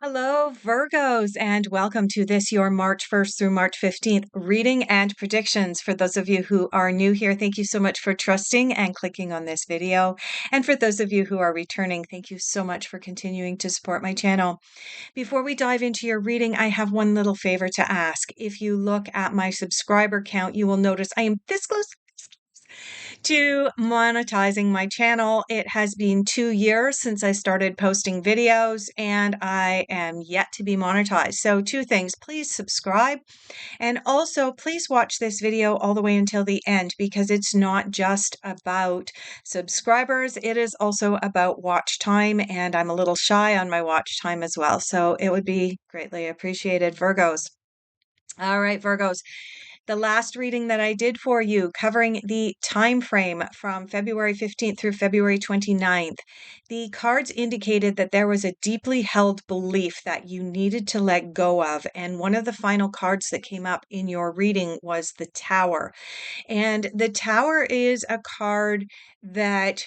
Hello, Virgos, and welcome to this, your March 1st through March 15th reading and predictions. For those of you who are new here, thank you so much for trusting and clicking on this video. And for those of you who are returning, thank you so much for continuing to support my channel. Before we dive into your reading, I have one little favor to ask. If you look at my subscriber count, you will notice I am this close to monetizing my channel. It has been 2 years since I started posting videos and I am yet to be monetized. So two things, please subscribe and also please watch this video all the way until the end because it's not just about subscribers. It is also about watch time and I'm a little shy on my watch time as well. So it would be greatly appreciated, Virgos. All right, Virgos. The last reading that I did for you, covering the time frame from February 15th through February 29th, the cards indicated that there was a deeply held belief that you needed to let go of. And one of the final cards that came up in your reading was the Tower. And the Tower is a card that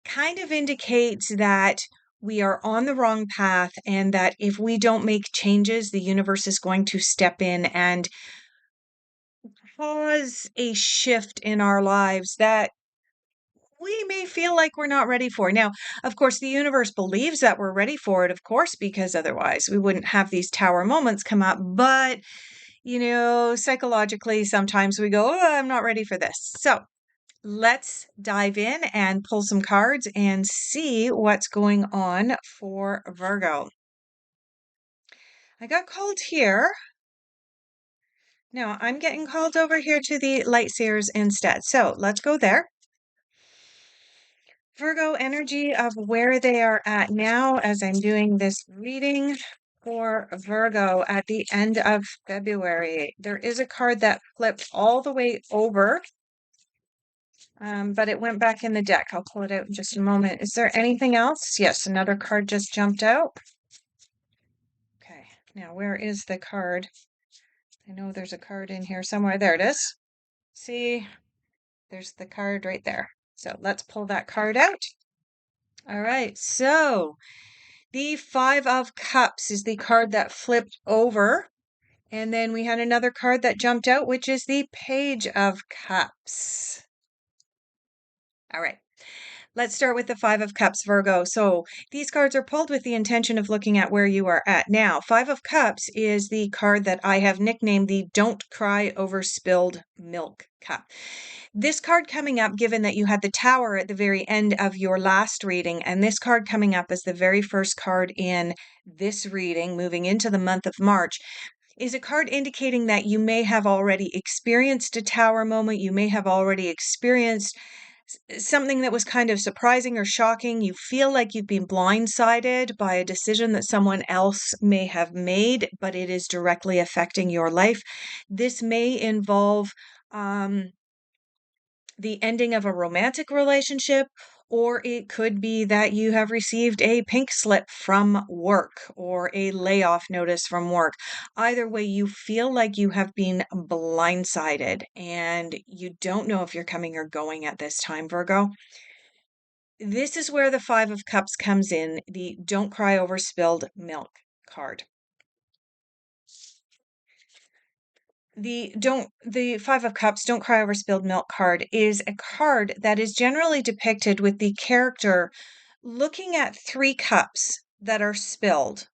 kind of indicates that we are on the wrong path and that if we don't make changes, the universe is going to step in and cause a shift in our lives that we may feel like we're not ready for. Now, of course, the universe believes that we're ready for it, of course, because otherwise we wouldn't have these tower moments come up. But, psychologically, sometimes we go, oh, I'm not ready for this. So let's dive in and pull some cards and see what's going on for Virgo. I got called here. No, I'm getting called over here to the light seers instead. So let's go there. Virgo energy of where they are at now as I'm doing this reading for Virgo at the end of February. There is a card that flipped all the way over, but it went back in the deck. I'll pull it out in just a moment. Is there anything else? Yes, another card just jumped out. Okay, now where is the card? I know there's a card in here somewhere. There it is. See, there's the card right there. So let's pull that card out. All right, so the Five of Cups is the card that flipped over. And then we had another card that jumped out, which is the Page of Cups. All right. Let's start with the Five of Cups, Virgo. So these cards are pulled with the intention of looking at where you are at now. Five of Cups is the card that I have nicknamed the Don't Cry Over Spilled Milk cup. This card coming up, given that you had the Tower at the very end of your last reading, and this card coming up as the very first card in this reading, moving into the month of March, is a card indicating that you may have already experienced a Tower moment. You may have already experienced something that was kind of surprising or shocking. You feel like you've been blindsided by a decision that someone else may have made, but it is directly affecting your life. This may involve the ending of a romantic relationship, or it could be that you have received a pink slip from work or a layoff notice from work. Either way, you feel like you have been blindsided and you don't know if you're coming or going at this time, Virgo. This is where the Five of Cups comes in, the Don't Cry Over Spilled Milk card. The Five of Cups, Don't Cry Over Spilled Milk card is a card that is generally depicted with the character looking at three cups that are spilled.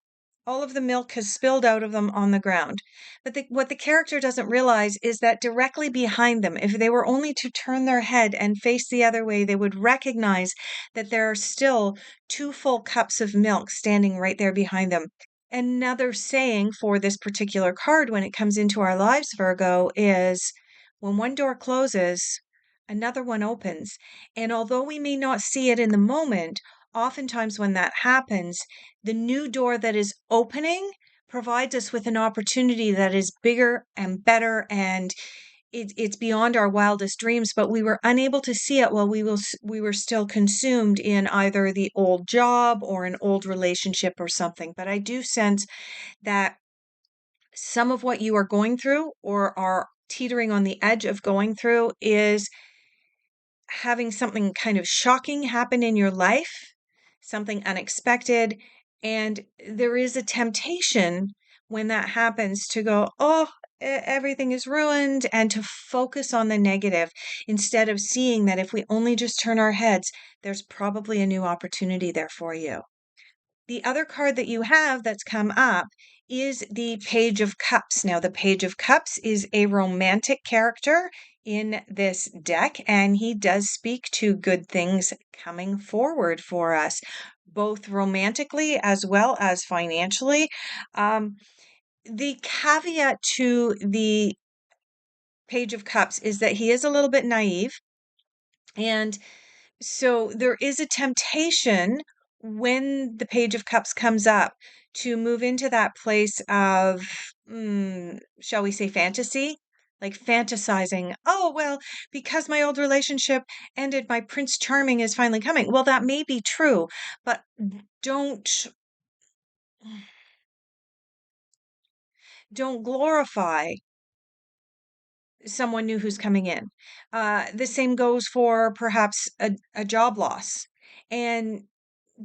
All of the milk has spilled out of them on the ground. But what the character doesn't realize is that directly behind them, if they were only to turn their head and face the other way, they would recognize that there are still two full cups of milk standing right there behind them. Another saying for this particular card when it comes into our lives, Virgo, is when one door closes, another one opens. And although we may not see it in the moment, oftentimes when that happens, the new door that is opening provides us with an opportunity that is bigger and better, and it's beyond our wildest dreams, but we were unable to see it while we were still consumed in either the old job or an old relationship or something. But I do sense that some of what you are going through or are teetering on the edge of going through is having something kind of shocking happen in your life, something unexpected, And there is a temptation when that happens to go, oh, everything is ruined, and to focus on the negative instead of seeing that if we only just turn our heads, there's probably a new opportunity there for you. The other card that you have that's come up is the Page of Cups. Now, the Page of Cups is a romantic character in this deck, and he does speak to good things coming forward for us, both romantically as well as financially. The caveat to the Page of Cups is that he is a little bit naive, and so there is a temptation when the Page of Cups comes up to move into that place of, shall we say, fantasy? Like fantasizing, oh, well, because my old relationship ended, my Prince Charming is finally coming. Well, that may be true, but don't don't glorify someone new who's coming in. The same goes for perhaps a job loss. And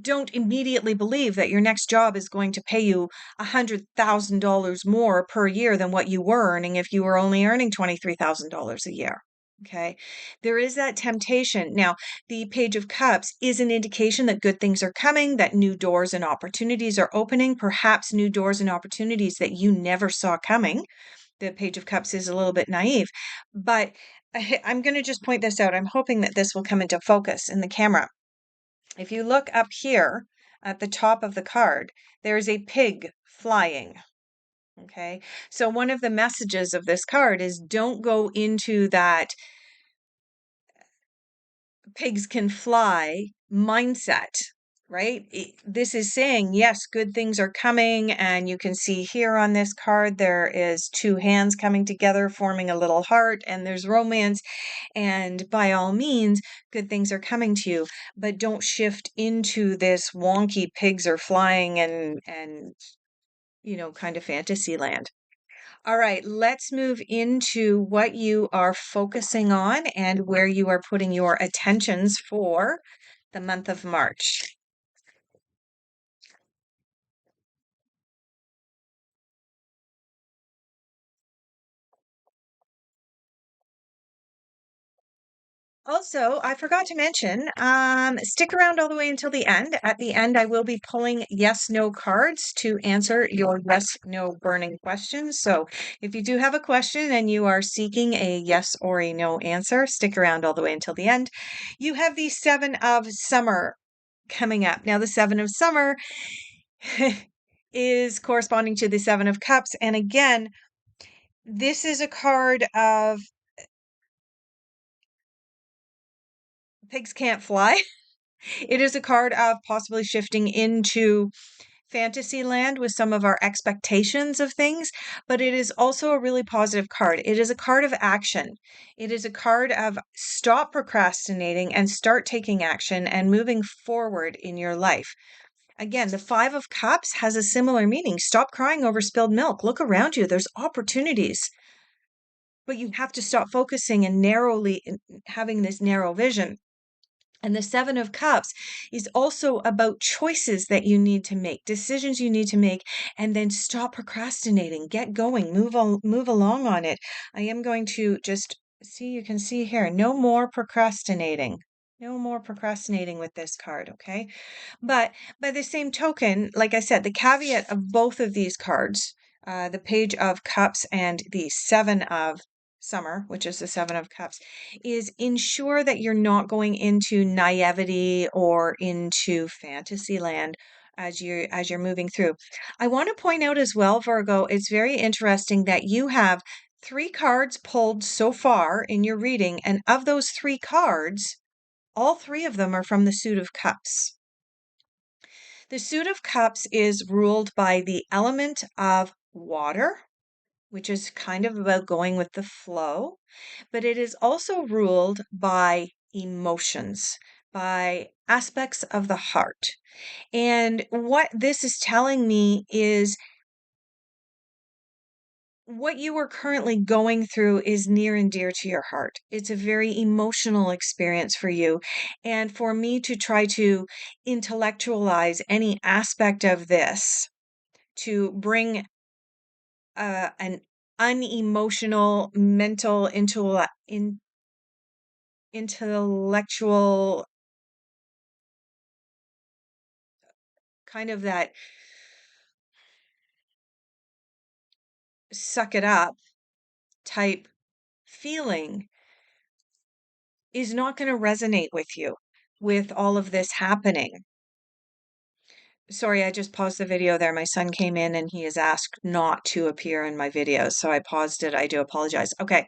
don't immediately believe that your next job is going to pay you $100,000 more per year than what you were earning if you were only earning $23,000 a year. Okay. There is that temptation. Now, the Page of Cups is an indication that good things are coming, that new doors and opportunities are opening, perhaps new doors and opportunities that you never saw coming. The Page of Cups is a little bit naive, but I'm going to just point this out. I'm hoping that this will come into focus in the camera. If you look up here at the top of the card, there's a pig flying. Okay. So one of the messages of this card is don't go into that pigs can fly mindset, right? This is saying, yes, good things are coming. And you can see here on this card, there is two hands coming together, forming a little heart, and there's romance. And by all means, good things are coming to you, but don't shift into this wonky pigs are flying and kind of fantasy land. All right, let's move into what you are focusing on and where you are putting your attentions for the month of March. Also, I forgot to mention, stick around all the way until the end. At the end, I will be pulling yes, no cards to answer your yes, no burning questions. So if you do have a question and you are seeking a yes or a no answer, stick around all the way until the end. You have the Seven of Summer coming up. Now, the Seven of Summer is corresponding to the Seven of Cups. And again, this is a card of pigs can't fly. It is a card of possibly shifting into fantasy land with some of our expectations of things, but it is also a really positive card. It is a card of action. It is a card of stop procrastinating and start taking action and moving forward in your life. Again, the Five of Cups has a similar meaning. Stop crying over spilled milk. Look around you. There's opportunities, but you have to stop focusing and narrowly having this narrow vision. And the Seven of Cups is also about choices that you need to make, decisions you need to make, and then stop procrastinating. Get going, move along on it. I am going to just see, you can see here, no more procrastinating. No more procrastinating with this card, okay? But by the same token, like I said, the caveat of both of these cards, the Page of Cups and the Seven of Summer, which is the Seven of Cups, is ensure that you're not going into naivety or into fantasy land as you're moving through. I want to point out as well, Virgo, it's very interesting that you have three cards pulled so far in your reading, and of those three cards, all three of them are from the Suit of Cups. The Suit of Cups is ruled by the element of water, which is kind of about going with the flow, but it is also ruled by emotions, by aspects of the heart. And what this is telling me is what you are currently going through is near and dear to your heart. It's a very emotional experience for you. And for me to try to intellectualize any aspect of this, to bring an unemotional, mental, intellectual kind of that suck it up type feeling is not going to resonate with you with all of this happening. Sorry, I just paused the video there. My son came in and he has asked not to appear in my videos. So I paused it. I do apologize. Okay.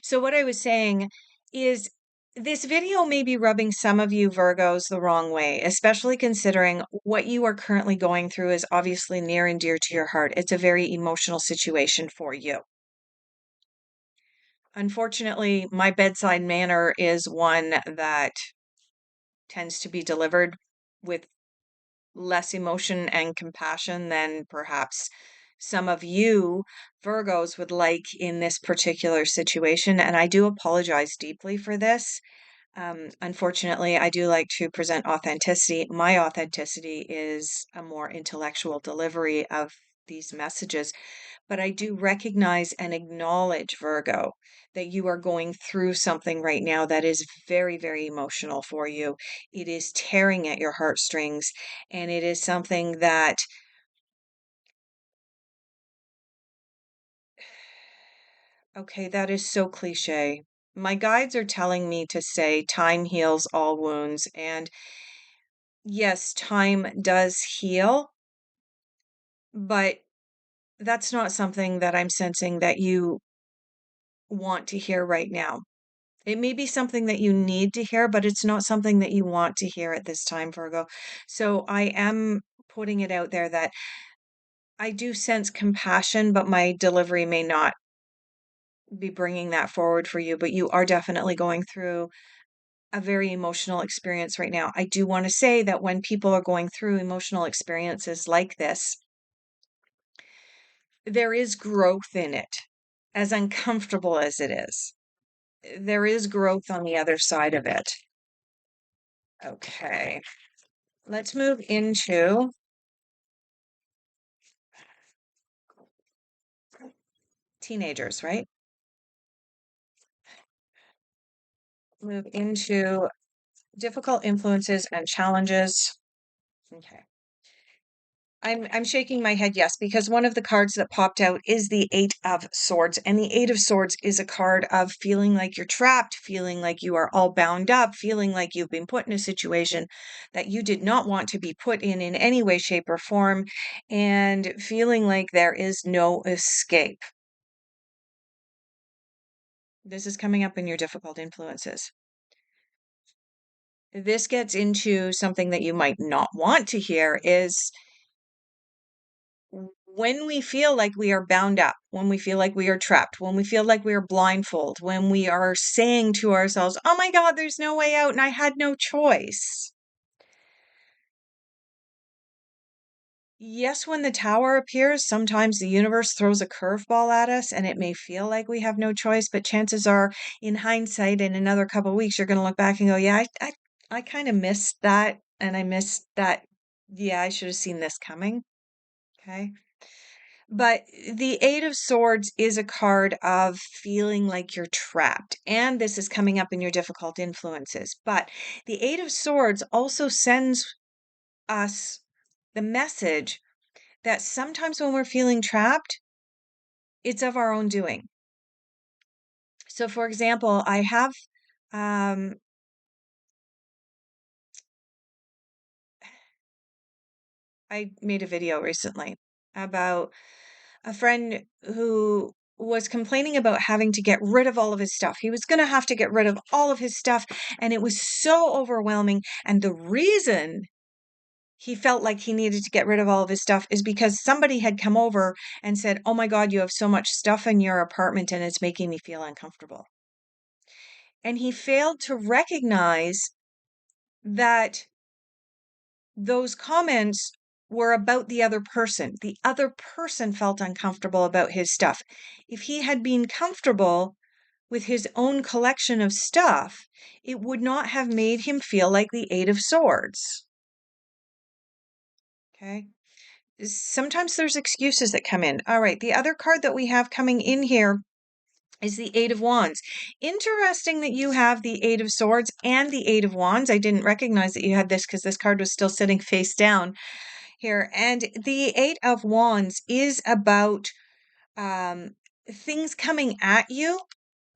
So what I was saying is this video may be rubbing some of you Virgos the wrong way, especially considering what you are currently going through is obviously near and dear to your heart. It's a very emotional situation for you. Unfortunately, my bedside manner is one that tends to be delivered with less emotion and compassion than perhaps some of you Virgos would like in this particular situation. And I do apologize deeply for this. Unfortunately, I do like to present authenticity. My authenticity is a more intellectual delivery of these messages, but I do recognize and acknowledge, Virgo, that you are going through something right now that is very, very emotional for you. It is tearing at your heartstrings, and it is something that, okay, that is so cliche. My guides are telling me to say time heals all wounds, and yes, time does heal, but that's not something that I'm sensing that you want to hear right now. It may be something that you need to hear, but it's not something that you want to hear at this time, Virgo. So I am putting it out there that I do sense compassion, but my delivery may not be bringing that forward for you. But you are definitely going through a very emotional experience right now. I do want to say that when people are going through emotional experiences like this, there is growth in it, as uncomfortable as it is. There is growth on the other side of it. Okay, let's move into teenagers, right? Move into difficult influences and challenges. Okay. I'm shaking my head, yes, because one of the cards that popped out is the Eight of Swords. And the Eight of Swords is a card of feeling like you're trapped, feeling like you are all bound up, feeling like you've been put in a situation that you did not want to be put in any way, shape, or form, and feeling like there is no escape. This is coming up in your difficult influences. This gets into something that you might not want to hear is when we feel like we are bound up, when we feel like we are trapped, when we feel like we are blindfolded, when we are saying to ourselves, oh my God, there's no way out and I had no choice. Yes, when the tower appears, sometimes the universe throws a curveball at us and it may feel like we have no choice, but chances are, in hindsight, in another couple of weeks, you're going to look back and go, yeah, I kind of missed that. And I missed that. Yeah, I should have seen this coming. Okay. But the Eight of Swords is a card of feeling like you're trapped. And this is coming up in your difficult influences. But the Eight of Swords also sends us the message that sometimes when we're feeling trapped, it's of our own doing. So, for example, um, I made a video recently about a friend who was complaining about having to get rid of all of his stuff. He was going to have to get rid of all of his stuff, and it was so overwhelming. And the reason he felt like he needed to get rid of all of his stuff is because somebody had come over and said, oh my God, you have so much stuff in your apartment and it's making me feel uncomfortable. And he failed to recognize that those comments were about the other person. The other person felt uncomfortable about his stuff. If he had been comfortable with his own collection of stuff, it would not have made him feel like the Eight of Swords. Okay. Sometimes there's excuses that come in. All right. The other card that we have coming in here is the Eight of Wands. Interesting that you have the Eight of Swords and the Eight of Wands. I didn't recognize that you had this because this card was still sitting face down here. And the Eight of Wands is about things coming at you.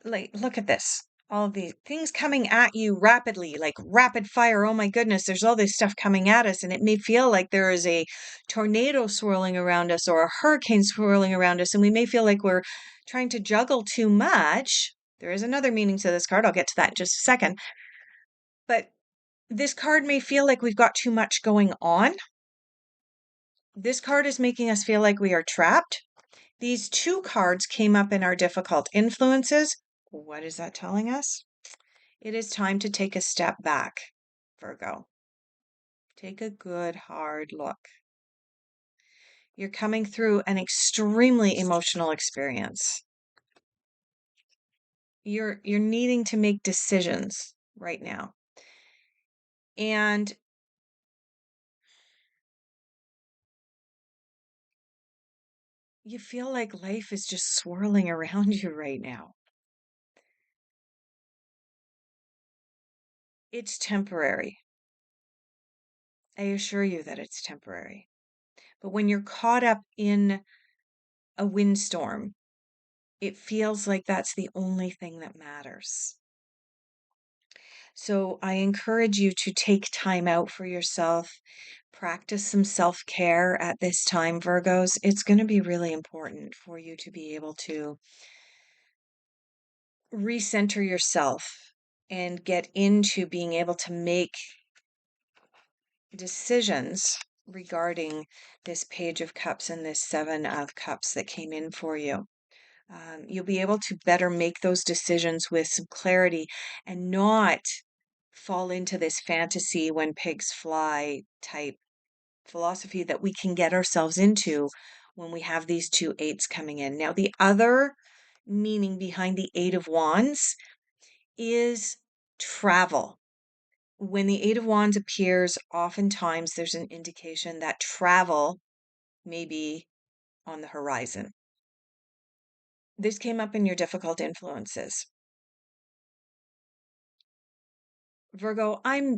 Like, look at this. All these things coming at you rapidly, like rapid fire. Oh my goodness, there's all this stuff coming at us, and it may feel like there is a tornado swirling around us or a hurricane swirling around us, and we may feel like we're trying to juggle too much. There is another meaning to this card. I'll get to that in just a second. But this card may feel like we've got too much going on. This card is making us feel like we are trapped. These two cards came up in our difficult influences. What is that telling us? It is time to take a step back, Virgo. Take a good hard look. You're coming through an extremely emotional experience. You're needing to make decisions right now. And you feel like life is just swirling around you right now. It's temporary. I assure you that it's temporary. But when you're caught up in a windstorm, it feels like that's the only thing that matters. So I encourage you to take time out for yourself, practice some self-care at this time, Virgos. It's going to be really important for you to be able to recenter yourself and get into being able to make decisions regarding this Page of Cups and this Seven of Cups that came in for you. You'll be able to better make those decisions with some clarity and not fall into this fantasy when pigs fly type philosophy that we can get ourselves into when we have these two eights coming in. Now, the other meaning behind the Eight of Wands is travel. When the Eight of Wands appears, oftentimes there's an indication that travel may be on the horizon. This came up in your difficult influences. Virgo, I'm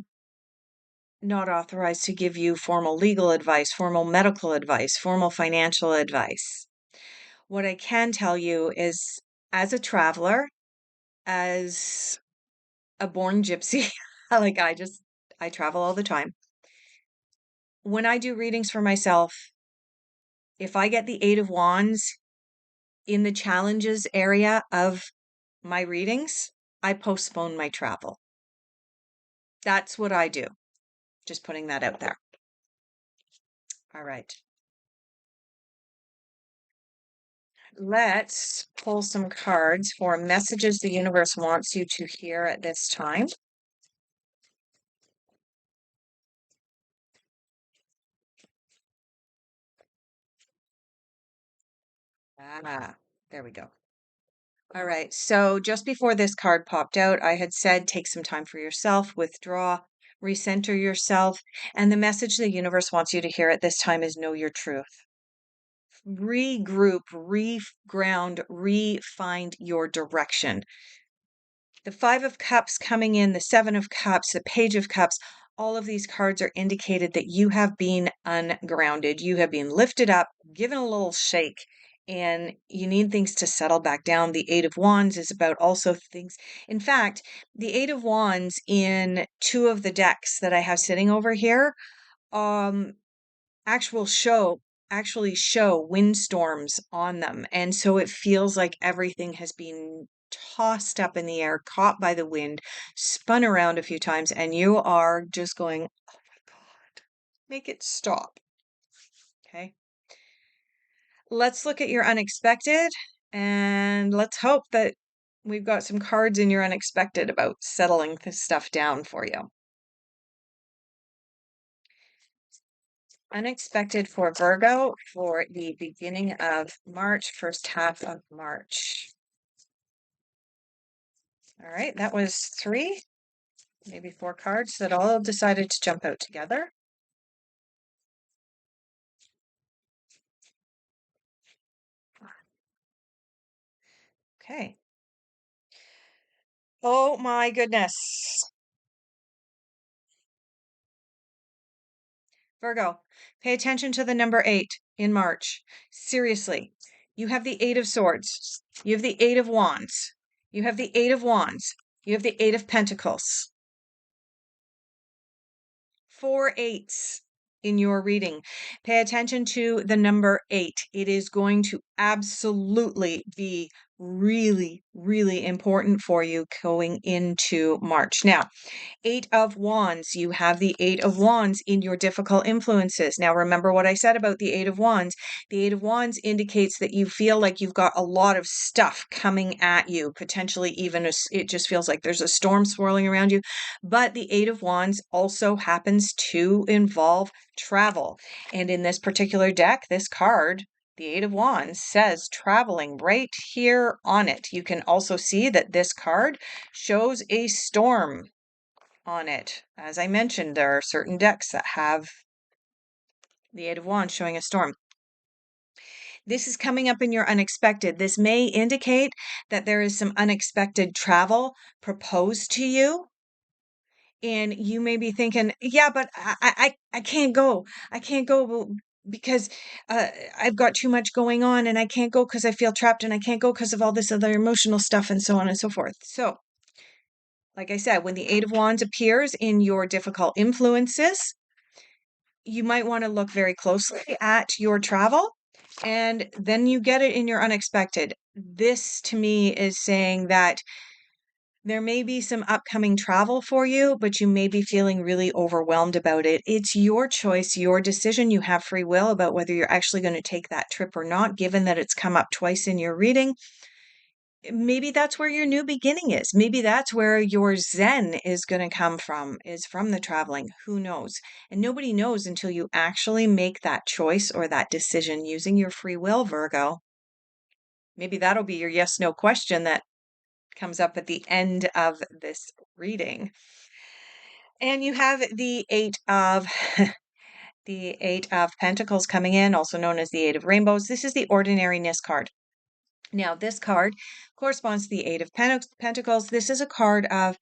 not authorized to give you formal legal advice, formal medical advice, formal financial advice. What I can tell you is, as a traveler, as a born gypsy, like I travel all the time. When I do readings for myself, if I get the Eight of Wands in the challenges area of my readings, I postpone my travel. That's what I do. Just putting that out there. All right. Let's pull some cards for messages the universe wants you to hear at this time. There we go. All right. So just before this card popped out, I had said take some time for yourself, withdraw, recenter yourself. And the message the universe wants you to hear at this time is know your truth. Regroup, reground, re-find your direction. The Five of Cups coming in, the Seven of Cups, the Page of Cups, all of these cards are indicated that you have been ungrounded. You have been lifted up, given a little shake, and you need things to settle back down. The Eight of Wands is about also things. In fact, the Eight of Wands in two of the decks that I have sitting over here, um, actually show windstorms on them. And so it feels like everything has been tossed up in the air, caught by the wind, spun around a few times, and you are just going, oh my God, make it stop. Okay. Let's look at your unexpected and let's hope that we've got some cards in your unexpected about settling this stuff down for you. Unexpected for Virgo for the beginning of March, first half of March. All right, that was 3, maybe 4 cards that all decided to jump out together. Okay. Oh my goodness. Virgo, pay attention to the number 8 in March. Seriously, you have the 8 of Swords. You have the 8 of Wands. You have the 8 of Wands. You have the 8 of Pentacles. 4 eights in your reading. Pay attention to the number 8. It is going to absolutely be really, really important for you going into March. Now, 8 of Wands. You have the 8 of Wands in your difficult influences. Now, remember what I said about the 8 of Wands. The 8 of Wands indicates that you feel like you've got a lot of stuff coming at you, potentially even it just feels like there's a storm swirling around you. But the 8 of Wands also happens to involve travel. And in this particular deck, this card, the 8 of Wands, says traveling right here on it. You can also see that this card shows a storm on it. As I mentioned, there are certain decks that have the 8 of Wands showing a storm. This is coming up in your unexpected. This may indicate that there is some unexpected travel proposed to you. And you may be thinking, yeah, but I can't go. I can't go because I've got too much going on and I can't go because I feel trapped and I can't go because of all this other emotional stuff and so on and so forth. So, like I said, when the 8 of Wands appears in your difficult influences, you might want to look very closely at your travel and then you get it in your unexpected. This to me is saying that there may be some upcoming travel for you, but you may be feeling really overwhelmed about it. It's your choice, your decision. You have free will about whether you're actually going to take that trip or not, given that it's come up twice in your reading. Maybe that's where your new beginning is. Maybe that's where your zen is going to come from, is from the traveling. Who knows? And nobody knows until you actually make that choice or that decision using your free will, Virgo. Maybe that'll be your yes no question that comes up at the end of this reading. And you have the 8 of the 8 of Pentacles coming in, also known as the 8 of Rainbows. This is the ordinariness card. Now, this card corresponds to the 8 of Pentacles. This is a card of,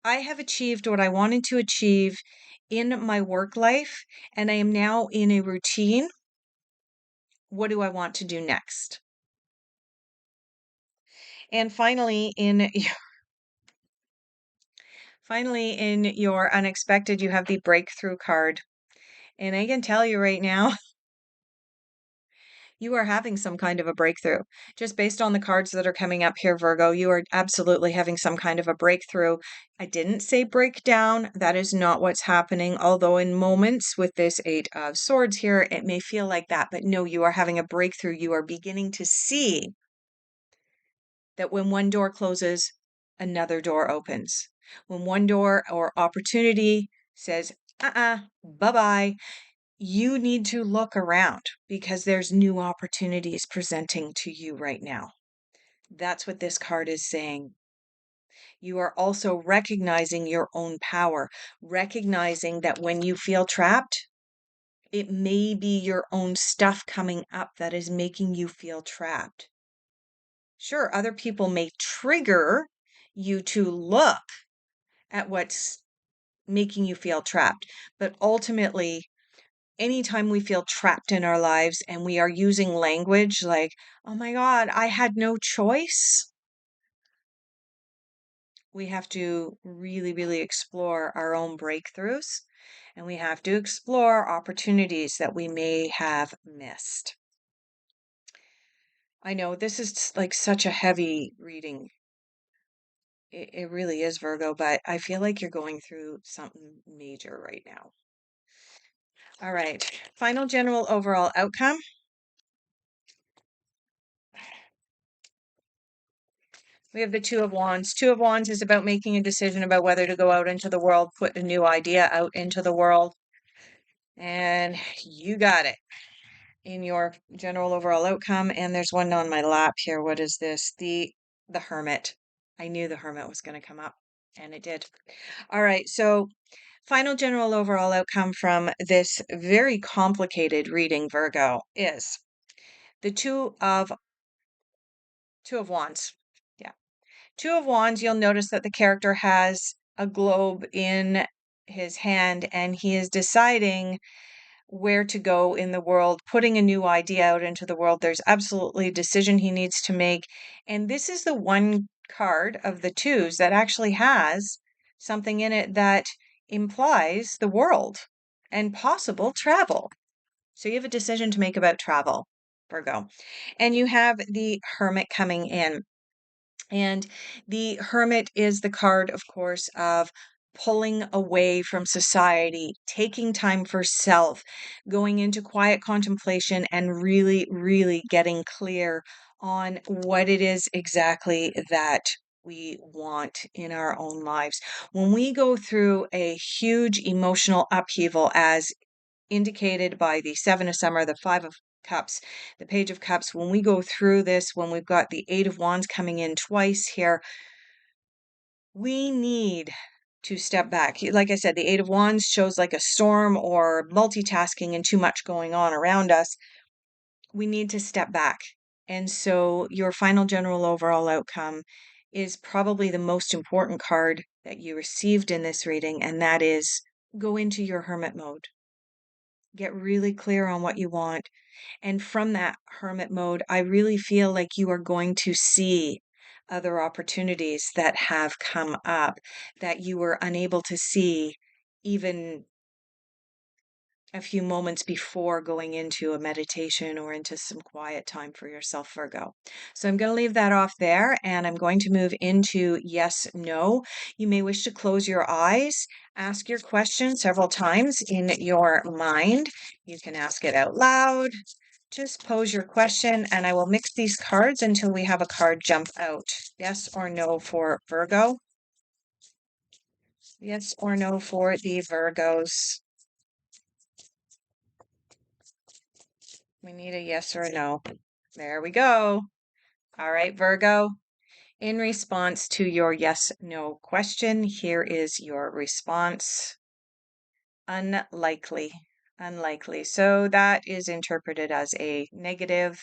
I have achieved what I wanted to achieve in my work life, and I am now in a routine. What do I want to do next? And finally, in your unexpected, you have the breakthrough card. And I can tell you right now, you are having some kind of a breakthrough. Just based on the cards that are coming up here, Virgo, you are absolutely having some kind of a breakthrough. I didn't say breakdown. That is not what's happening. Although in moments with this 8 of Swords here, it may feel like that. But no, you are having a breakthrough. You are beginning to see that when one door closes, another door opens. When one door or opportunity says, bye-bye, you need to look around because there's new opportunities presenting to you right now. That's what this card is saying. You are also recognizing your own power, recognizing that when you feel trapped, it may be your own stuff coming up that is making you feel trapped. Sure, other people may trigger you to look at what's making you feel trapped, but ultimately, anytime we feel trapped in our lives and we are using language like, oh my God, I had no choice, we have to really, really explore our own breakthroughs and we have to explore opportunities that we may have missed. I know this is like such a heavy reading. It really is, Virgo, but I feel like you're going through something major right now. All right. Final general overall outcome. We have the Two of Wands. Two of Wands is about making a decision about whether to go out into the world, put a new idea out into the world. And you got it in your general overall outcome. And there's one on my lap here. What is this? The Hermit. I knew the Hermit was going to come up, and it did. All right, so final general overall outcome from this very complicated reading, Virgo, is the Two of Wands. Yeah. Two of Wands, you'll notice that the character has a globe in his hand and he is deciding where to go in the world, putting a new idea out into the world. There's absolutely a decision he needs to make. And this is the one card of the twos that actually has something in it that implies the world and possible travel. So you have a decision to make about travel, Virgo. And you have the Hermit coming in. And the Hermit is the card, of course, of pulling away from society, taking time for self, going into quiet contemplation, and really, really getting clear on what it is exactly that we want in our own lives. When we go through a huge emotional upheaval, as indicated by the Seven of Summer, the Five of Cups, the Page of Cups, when we go through this, when we've got the Eight of Wands coming in twice here, we need to step back. Like I said, the Eight of Wands shows like a storm or multitasking and too much going on around us. We need to step back. And so your final general overall outcome is probably the most important card that you received in this reading, and that is go into your hermit mode. Get really clear on what you want. And from that hermit mode, I really feel like you are going to see other opportunities that have come up that you were unable to see even a few moments before going into a meditation or into some quiet time for yourself, Virgo. So I'm going to leave that off there and I'm going to move into yes, no. You may wish to close your eyes, ask your question several times in your mind. You can ask it out loud. Just pose your question and I will mix these cards until we have a card jump out. Yes or no for Virgo? Yes or no for the Virgos? We need a yes or a no. There we go. All right, Virgo. In response to your yes, no question, here is your response. Unlikely. Unlikely. So that is interpreted as a negative.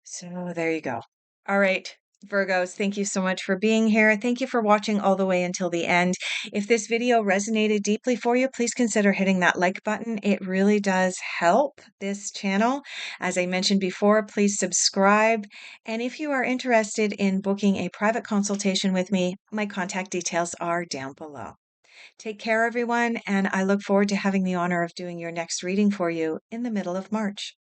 So there you go. All right, Virgos, thank you so much for being here. Thank you for watching all the way until the end. If this video resonated deeply for you, please consider hitting that like button. It really does help this channel. As I mentioned before, please subscribe. And if you are interested in booking a private consultation with me, my contact details are down below. Take care, everyone, and I look forward to having the honor of doing your next reading for you in the middle of March.